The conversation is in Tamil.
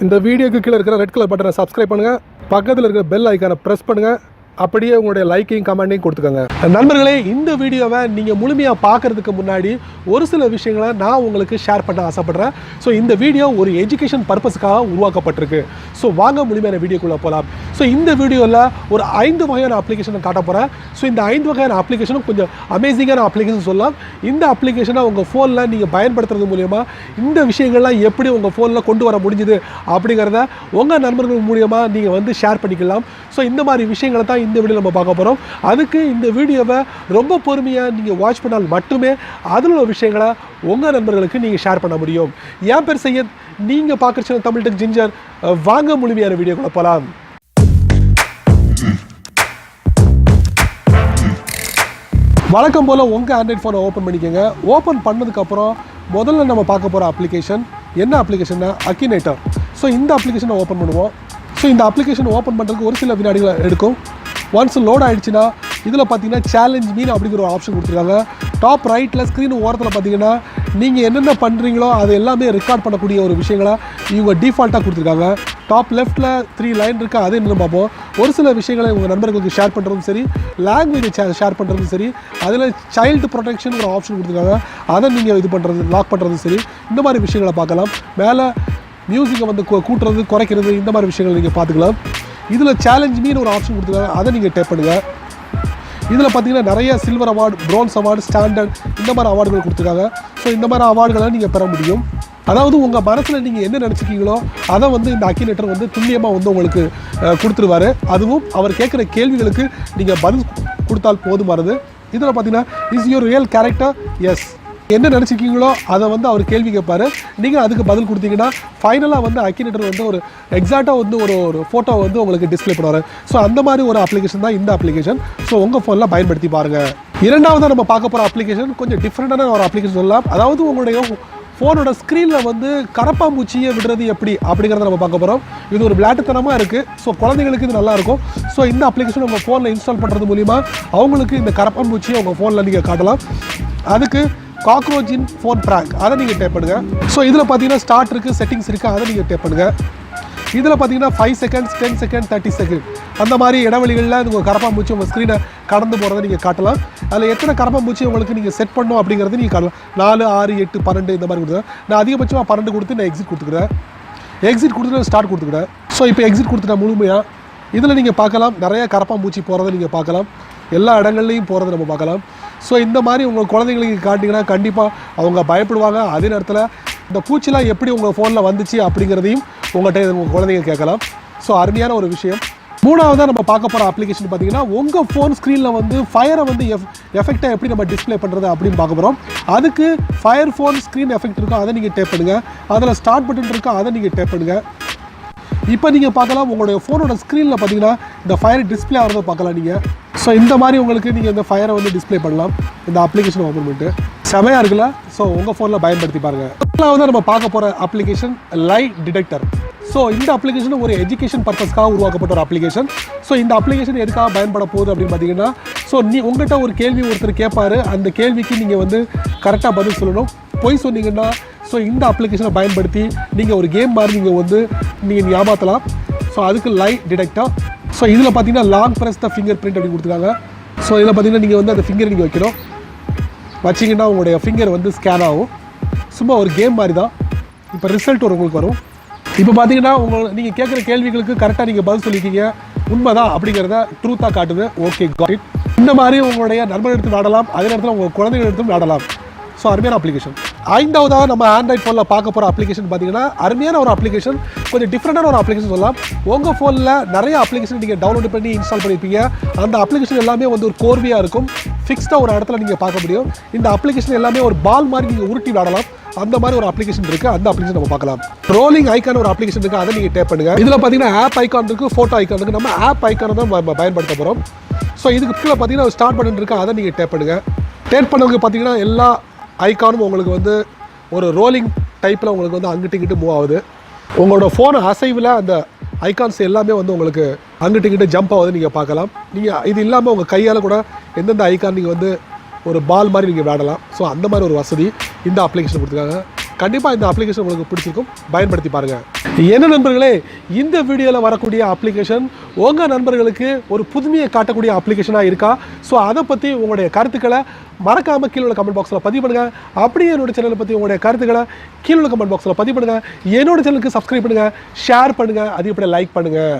இந்த வீடியோக்கு கீழே இருக்கிற ரெட் கலர் பட்டனை சப்ஸ்கிரைப் பண்ணுங்கள், பக்கத்தில் இருக்கிற பெல் ஐக்கானை ப்ரெஸ் பண்ணுங்கள், அப்படியே உங்களுடைய லைக்கையும் கமெண்ட்டையும் கொடுத்துக்கோங்க. நண்பர்களே, இந்த வீடியோவை நீங்கள் முழுமையாக பார்க்குறதுக்கு முன்னாடி ஒரு சில விஷயங்களை நான் உங்களுக்கு ஷேர் பண்ண ஆசைப்பட்றேன். ஸோ இந்த வீடியோ ஒரு எஜுகேஷன் பர்பஸுக்காக உருவாக்கப்பட்டிருக்கு. ஸோ வாங்க முழுமையான வீடியோக்குள்ளே போகலாம். ஸோ இந்த வீடியோவில் ஒரு 5 வகையான அப்ளிகேஷனை காட்ட போகிறேன். ஸோ இந்த 5 வகையான அப்ளிகேஷனும் கொஞ்சம் அமேசிங்கான அப்ளிகேஷன் சொல்லலாம். இந்த அப்ளிகேஷனை உங்கள் ஃபோனில் நீங்கள் பயன்படுத்துறது மூலிமா இந்த விஷயங்கள்லாம் எப்படி உங்கள் ஃபோனில் கொண்டு வர முடிஞ்சுது அப்படிங்கிறத உங்கள் நண்பர்கள் மூலியமாக நீங்கள் வந்து ஷேர் பண்ணிக்கலாம். ஸோ இந்த மாதிரி விஷயங்களை தான் இந்த வீடியோ நம்ம பார்க்க போகிறோம். அதுக்கு இந்த வீடியோவை ரொம்ப பொறுமையாக நீங்கள் வாட்ச் பண்ணால் மட்டுமே அதில் உள்ள விஷயங்களை உங்கள் நண்பர்களுக்கு நீங்கள் ஷேர் பண்ண முடியும். என் பேர் சையத், நீங்கள் பார்க்குற தமிழ் டெக் ஜிஞ்சர். வாங்க முழுமையான வீடியோக்குள்ள போகலாம். வழக்கம் போல் உங்கள் ஆண்ட்ராய்ட் ஃபோனை ஓப்பன் பண்ணிக்கோங்க. ஓப்பன் பண்ணதுக்கப்புறம் முதல்ல நம்ம பார்க்க போகிற அப்ளிகேஷன் என்ன அப்ளிகேஷன்னா அக்கினேட்டர். ஸோ இந்த அப்ளிகேஷனை ஓப்பன் பண்ணுவோம். ஸோ இந்த அப்ளிகேஷன் ஓப்பன் பண்ணுறதுக்கு ஒரு சில வினாடிகள் எடுக்கும். ஒன்ஸ் லோட் ஆகிடுச்சுன்னா இதில் பார்த்தீங்கன்னா சேலஞ்ச் மீன் அப்படிங்கிற ஒரு ஆப்ஷன் கொடுத்துருக்காங்க. டாப் ரைட்டில் ஸ்க்ரீன் ஓரத்தில் பார்த்தீங்கன்னா நீங்கள் என்னென்ன பண்ணுறீங்களோ அது எல்லாமே ரெக்கார்ட் பண்ணக்கூடிய ஒரு விஷயங்களை இவங்க டிஃபால்ட்டாக கொடுத்துருக்காங்க. டாப் லெஃப்ட்டில் 3 லைன் இருக்குது, அது என்னென்னு பார்ப்போம். ஒரு சில விஷயங்களை உங்கள் நண்பர்களுக்கு ஷேர் பண்ணுறதும் சரி, லாங்குவேஜ் ஷேர் பண்ணுறதும் சரி, அதில் சைல்டு ப்ரொடெக்ஷன் ஒரு ஆப்ஷன் கொடுத்துருக்காங்க, அதை நீங்கள் இது பண்ணுறது லாக் பண்ணுறதும் சரி, இந்த மாதிரி விஷயங்களை பார்க்கலாம். மேலே மியூசிக்கை வந்து கூட்டுறது குறைக்கிறது இந்த மாதிரி விஷயங்கள் நீங்கள் பார்த்துக்கலாம். இதில் சேலஞ்ச் மீன் ஒரு ஆப்ஷன் கொடுத்துருக்காங்க, அதை நீங்கள் டேப் பண்ணுங்கள். இதில் பார்த்தீங்கன்னா நிறைய silver award, bronze award, standard இந்த மாதிரி அவார்டுகள் கொடுத்துருக்காங்க. ஸோ இந்த மாதிரி அவார்டுகளை நீங்கள் பெற முடியும். அதாவது உங்கள் மனசில் நீங்கள் என்ன நினச்சிக்கிங்களோ அதை வந்து இந்த அக்கினேட்டர் வந்து துல்லியமாக வந்து உங்களுக்கு கொடுத்துருவார். அதுவும் அவர் கேட்குற கேள்விகளுக்கு நீங்கள் பதில் கொடுத்தால் போதுமானது. இதில் பார்த்தீங்கன்னா is your real character, yes, என்ன நினச்சிக்கிங்களோ அதை வந்து அவர் கேள்வி கேட்பார். நீங்கள் அதுக்கு பதில் கொடுத்தீங்கன்னா ஃபைனலாக வந்து அக்கினேட்டர் வந்து ஒரு எக்ஸாக்டாக வந்து ஒரு ஃபோட்டோ வந்து உங்களுக்கு டிஸ்பிளே பண்ணுவார். ஸோ அந்த மாதிரி ஒரு அப்ளிகேஷன் தான் இந்த அப்ளிகேஷன். ஸோ உங்கள் ஃபோனில் பயன்படுத்தி பாருங்கள். இரண்டாவதாக நம்ம பார்க்க போகிற அப்ளிகேஷன் கொஞ்சம் டிஃப்ரெண்ட்டான ஒரு அப்ளிகேஷன் சொல்லலாம். அதாவது உங்களுடைய ஃபோனோட ஸ்க்ரீனில் வந்து கரப்பாம்பூச்சியை விடுறது எப்படி அப்படிங்கிறத நம்ம பார்க்க போகிறோம். இது ஒரு விளையாட்டுத்தனமாக இருக்குது. ஸோ குழந்தைங்களுக்கு இது நல்லாயிருக்கும். ஸோ இந்த அப்ளிகேஷன் உங்கள் ஃபோனில் இன்ஸ்டால் பண்ணுறது மூலிமா அவங்களுக்கு இந்த கரப்பாம்பூச்சியை உங்கள் ஃபோனில் நீங்கள் காட்டலாம். அதுக்கு காக்ரோச் இன் ஃபோன் ப்ராங்க் அதை நீங்கள் டேப் பண்ணுங்கள். ஸோ இதில் பார்த்தீங்கன்னா ஸ்டார்ட் இருக்குது, செட்டிங்ஸ் இருக்குது, அதை நீங்கள் டேப் பண்ணுங்கள். இதில் பார்த்தீங்கன்னா 5 செகண்ட்ஸ், 10 செகண்ட், 30 செகண்ட் அந்த மாதிரி இடைவெளிகளில் உங்கள் கரப்பாம்பூச்சி உங்கள் ஸ்க்ரீனை கடந்து போகிறத நீங்கள் காட்டலாம். அதில் எத்தனை கரப்பாம்பூச்சி உங்களுக்கு நீங்கள் செட் பண்ணணும் அப்படிங்கிறது நீங்கள் காட்டலாம். 4, 6, 8, 12 இந்த மாதிரி கொடுத்துருவேன். நான் அதிகபட்சமாக 12 கொடுத்து நான் எக்ஸிட் கொடுத்துக்கிறேன். எக்ஸிட் கொடுத்துட்டு ஸ்டார்ட் கொடுத்துக்கிறேன். ஸோ இப்போ எக்ஸிட் கொடுத்துட்டேன் முழுமையாக. இதில் நீங்கள் பார்க்கலாம் நிறைய கரப்பாம்பூச்சி போகிறத நீங்கள் பார்க்கலாம். எல்லா இடங்கள்லையும் போகிறத நம்ம பார்க்கலாம். ஸோ இந்த மாதிரி உங்கள் குழந்தைங்களுக்கு காட்டிங்கன்னா கண்டிப்பாக அவங்க பயப்படுவாங்க. அதே நேரத்தில் இந்த பூச்சிலாம் எப்படி உங்கள் ஃபோனில் வந்துச்சு அப்படிங்கிறதையும் உங்கள்கிட்ட உங்கள் குழந்தைங்க கேட்கலாம். ஸோ அருமையான ஒரு விஷயம். மூணாவதாக நம்ம பார்க்க போகிற அப்ளிகேஷன் பார்த்தீங்கன்னா உங்கள் ஃபோன் ஸ்க்ரீனில் வந்து ஃபயரை வந்து எஃபெக்டாக எப்படி நம்ம டிஸ்பிளே பண்ணுறது அப்படின்னு பார்க்க போகிறோம். அதுக்கு ஃபயர் ஃபோன் ஸ்க்ரீன் எஃபெக்ட் இருக்கும், அதை நீங்கள் டேப் பண்ணுங்கள். அதில் ஸ்டார்ட் பட்டன் இருக்கா, அதை நீங்கள் டேப் பண்ணுங்கள். இப்போ நீங்கள் பார்க்கலாம் உங்களுடைய ஃபோனோட ஸ்க்ரீனில் பார்த்தீங்கன்னா இந்த ஃபயர் டிஸ்பிளே ஆகிறத பார்க்கலாம் நீங்கள். ஸோ இந்த மாதிரி உங்களுக்கு நீங்கள் இந்த ஃபயரை வந்து டிஸ்பிளே பண்ணலாம் இந்த அப்ளிகேஷன் ஓப்பன் பண்ணிட்டு. செமையாக இருக்குல்ல? ஸோ உங்கள் ஃபோனில் பயன்படுத்தி பாருங்கள். முதலாவது நம்ம பார்க்க போகிற அப்ளிகேஷன் லைட் டிடெக்டர். ஸோ இந்த அப்ளிகேஷன் ஒரு எஜுகேஷன் பர்பஸ்க்காக உருவாக்கப்பட்ட ஒரு அப்ளிகேஷன். ஸோ இந்த அப்ளிகேஷன் எதுக்காக பயன்பட போகுது அப்படின்னு பார்த்தீங்கன்னா, ஸோ உங்கள்கிட்ட ஒரு கேள்வி ஒருத்தர் கேட்பார், அந்த கேள்விக்கு நீங்கள் வந்து கரெக்டாக பதில் சொல்லணும். பொய் சொன்னீங்கன்னா ஸோ இந்த அப்ளிகேஷனை பயன்படுத்தி நீங்கள் ஒரு கேம் மாதிரி நீங்கள் ஏமாற்றலாம். ஸோ அதுக்கு லைட் டிடெக்டர். ஸோ இதில் பார்த்தீங்கன்னா long press the finger print அப்படின்னு கொடுத்துருக்காங்க. ஸோ இதில் பார்த்தீங்கன்னா நீங்கள் வந்து அந்த ஃபிங்கர் நீங்கள் வைக்கணும். வச்சிங்கன்னா உங்களுடைய ஃபிங்கர் வந்து ஸ்கேன் ஆகும். சும்மா ஒரு கேம் மாதிரி தான். இப்போ ரிசல்ட் உங்களுக்கு வரும். இப்போ பார்த்தீங்கன்னா நீங்கள் கேட்குற கேள்விகளுக்கு கரெக்டாக நீங்கள் பதில் சொல்லிக்கிங்க, உண்மைதான் அப்படிங்கிறத ட்ரூத்தாக காட்டுது. Okay, got it. இந்த மாதிரி உங்களுடைய நண்பர்கள் எடுத்து விளாடலாம், அதே நேரத்தில் உங்கள் குழந்தைகள் எடுத்து விளாடலாம். ஸோ அருமையான அப்ளிகேஷன். ஐந்தாவதாக நம்ம ஆண்ட்ராய்ட் ஃபோனில் பார்க்க போகிற அப்ளிகேஷன் பார்த்தீங்கன்னா அருமையான ஒரு அப்ளிகேஷன், கொஞ்சம் டிஃப்ரெண்டான ஒரு அப்ளிகேஷன் சொல்லலாம். உங்கள் ஃபோனில் நிறைய அப்ளிகேஷன் நீங்கள் டவுன்லோட் பண்ணி இன்ஸ்டால் பண்ணியிருப்பீங்க. அந்த அப்ளிகேஷன் எல்லாமே வந்து ஒரு கோர்வையாக இருக்கும், ஃபிக்ஸ்டாக ஒரு இடத்துல நீங்கள் பார்க்க முடியும். இந்த அப்ளிகேஷன் எல்லாமே ஒரு பால் மாதிரி நீங்கள் உருட்டி விளாடலாம். அந்த மாதிரி ஒரு அப்ளிகேஷன் இருக்குது. அந்த அப்ளிகேஷன் நம்ம பார்க்கலாம். ரோலிங் ஐக்கான ஒரு அப்ளிகேஷன் இருக்குது, அதை நீங்கள் டேப் பண்ணுங்கள். இதில் பார்த்தீங்கன்னா ஆப் ஐக்கான் இருக்குது, ஃபோட்டோ ஐக்கான் இருக்குது. நம்ம ஆப் ஐக்கானை தான் பயன்படுத்த போகிறோம். ஸோ இதுக்கு கீழே பார்த்தீங்கன்னா ஸ்டார்ட் பட்டன் இருக்குது, அதை நீங்கள் டேப் பண்ணுங்கள். டேப் பண்ணதுக்கு பார்த்தீங்கன்னா எல்லா ஐக்கானும் உங்களுக்கு வந்து ஒரு ரோலிங் டைப்பில் உங்களுக்கு வந்து அங்கிட்டு இங்கிட்டு மூவ் ஆகுது. உங்களோட ஃபோன் அசைவில் அந்த ஐகான்ஸ் எல்லாமே வந்து உங்களுக்கு அங்கிட்டு இங்கிட்டு ஜம்ப் ஆகுது நீங்கள் பார்க்கலாம். நீங்கள் இது இல்லாமல் உங்கள் கையால் கூட எந்தெந்த ஐக்கான் நீங்கள் வந்து ஒரு பால் மாதிரி நீங்கள் விளையாடலாம். ஸோ அந்த மாதிரி ஒரு வசதி இந்த அப்ளிகேஷன் கொடுத்துருக்காங்க. கண்டிப்பாக இந்த அப்ளிகேஷன் உங்களுக்கு பிடிச்சிருக்கும், பயன்படுத்தி பாருங்கள். என்ன நண்பர்களே, இந்த வீடியோவில் வரக்கூடிய அப்ளிகேஷன் உங்கள் நண்பர்களுக்கு ஒரு புதுமையை காட்டக்கூடிய அப்ளிகேஷனாக இருக்கா? ஸோ அதை பற்றி உங்களுடைய கருத்துக்களை மறக்காமல் கீழே உள்ள கமெண்ட் பாக்ஸில் பதிவு பண்ணுங்கள். அப்படியே என்னோட சேனலை பற்றி உங்களுடைய கருத்துக்களை கீழே உள்ள கமெண்ட் பாக்ஸில் பதிவு பண்ணுங்கள். என்னோட சேனலுக்கு சப்ஸ்கிரைப் பண்ணுங்கள், ஷேர் பண்ணுங்கள், அது இப்படி லைக் பண்ணுங்கள்.